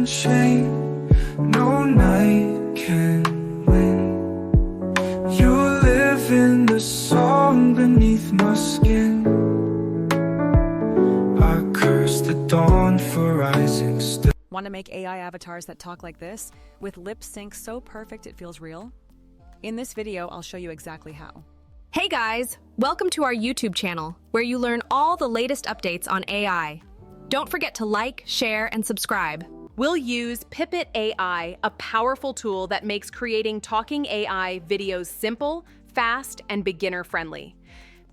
can chain, no night can win. You live in the song beneath my skin. I curse the dawn for rising still. Want to make AI avatars that talk like this, with lip sync so perfect it feels real? In this video, I'll show you exactly how. Hey guys, welcome to our YouTube channel, where you learn all the latest updates on AI. Don't forget to like, share, and subscribe. We'll use Pipet AI, a powerful tool that makes creating talking AI videos simple, fast, and beginner-friendly.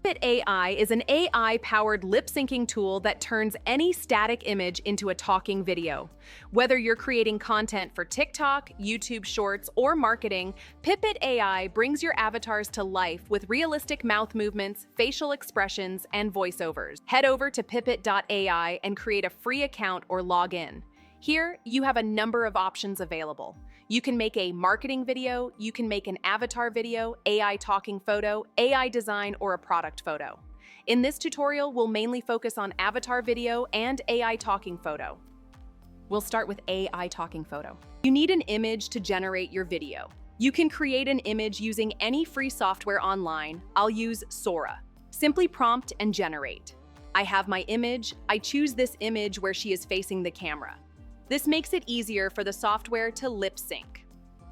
Pipet AI is an AI-powered lip-syncing tool that turns any static image into a talking video. Whether you're creating content for TikTok, YouTube Shorts, or marketing, Pipet AI brings your avatars to life with realistic mouth movements, facial expressions, and voiceovers. Head over to Pipet AI and create a free account or log in. Here, you have a number of options available. You can make a marketing video, you can make an avatar video, AI talking photo, AI design, or a product photo. In this tutorial, we'll mainly focus on avatar video and AI talking photo. We'll start with AI talking photo. You need an image to generate your video. You can create an image using any free software online. I'll use Sora. Simply prompt and generate. I have my image. I choose this image where she is facing the camera. This makes it easier for the software to lip sync.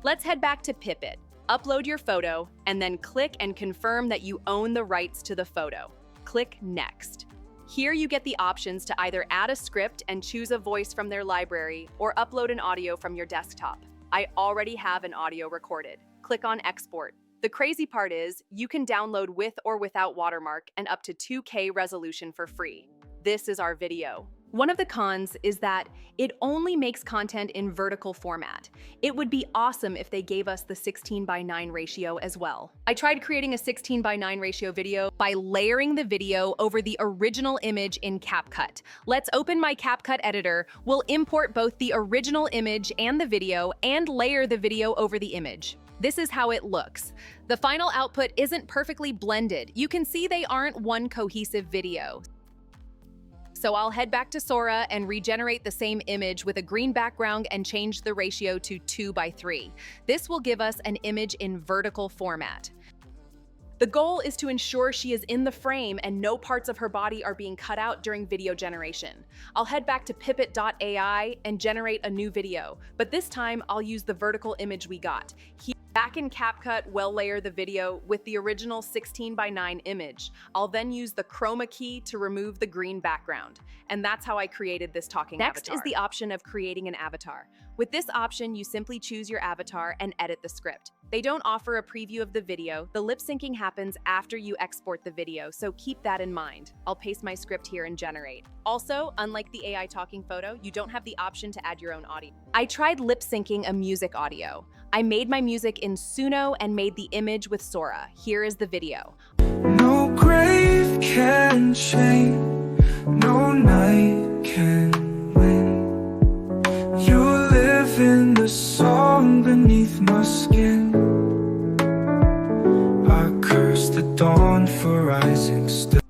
Let's head back to Pipet, upload your photo, and then click and confirm that you own the rights to the photo. Click Next. Here you get the options to either add a script and choose a voice from their library or upload an audio from your desktop. I already have an audio recorded. Click on Export. The crazy part is you can download with or without watermark and up to 2K resolution for free. This is our video. One of the cons is that it only makes content in vertical format. It would be awesome if they gave us the 16:9 ratio as well. I tried creating a 16:9 ratio video by layering the video over the original image in CapCut. Let's open my CapCut editor. We'll import both the original image and the video and layer the video over the image. This is how it looks. The final output isn't perfectly blended. You can see they aren't one cohesive video. So I'll head back to Sora and regenerate the same image with a green background and change the ratio to 2:3. This will give us an image in vertical format. The goal is to ensure she is in the frame and no parts of her body are being cut out during video generation. I'll head back to Pipet AI and generate a new video, but this time I'll use the vertical image we got. Back in CapCut, we'll layer the video with the original 16:9 image. I'll then use the chroma key to remove the green background. And that's how I created this talking avatar. Next is the option of creating an avatar. With this option, you simply choose your avatar and edit the script. They don't offer a preview of the video. The lip syncing happens after you export the video, so keep that in mind. I'll paste my script here and generate. Also, unlike the AI talking photo, you don't have the option to add your own audio. I tried lip syncing a music audio. I made my music in Suno and made the image with Sora. Here is the video. No grave can chain, no night can win. You live in the song beneath my skin. I curse the dawn for rising still.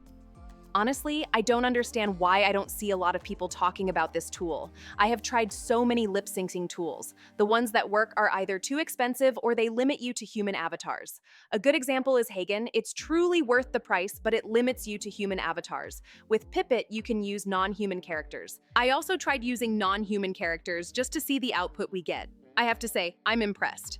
Honestly, I don't understand why I don't see a lot of people talking about this tool. I have tried so many lip syncing tools. The ones that work are either too expensive or they limit you to human avatars. A good example is Hagen. It's truly worth the price, but it limits you to human avatars. With Pipet, you can use non-human characters. I also tried using non-human characters just to see the output we get. I have to say, I'm impressed.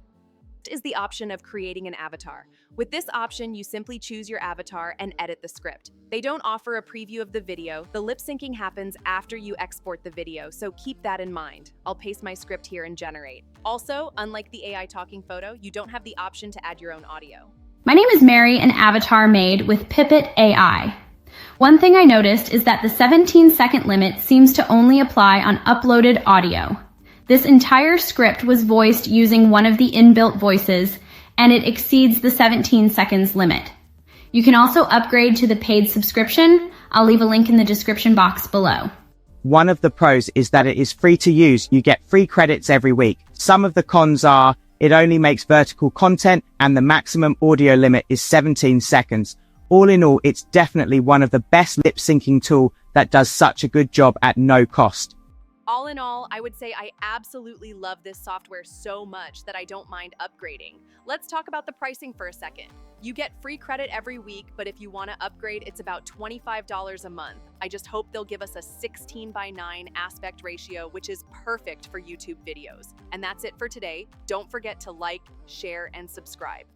Is the option of creating an avatar. With this option, you simply choose your avatar and edit the script. They don't offer a preview of the video. The lip syncing happens after you export the video, so keep that in mind. I'll paste my script here and generate. Also, unlike the AI talking photo, you don't have the option to add your own audio. My name is Mary, an avatar made with Pipet AI. One thing I noticed is that the 17-second limit seems to only apply on uploaded audio. This entire script was voiced using one of the inbuilt voices, and it exceeds the 17 seconds limit. You can also upgrade to the paid subscription. I'll leave a link in the description box below. One of the pros is that it is free to use. You get free credits every week. Some of the cons are it only makes vertical content and the maximum audio limit is 17 seconds. All in all, it's definitely one of the best lip syncing tool that does such a good job at no cost. All in all, I would say I absolutely love this software so much that I don't mind upgrading. Let's talk about the pricing for a second. You get free credit every week, but if you want to upgrade, it's about $25 a month. I just hope they'll give us a 16:9 aspect ratio, which is perfect for YouTube videos. And that's it for today. Don't forget to like, share, and subscribe.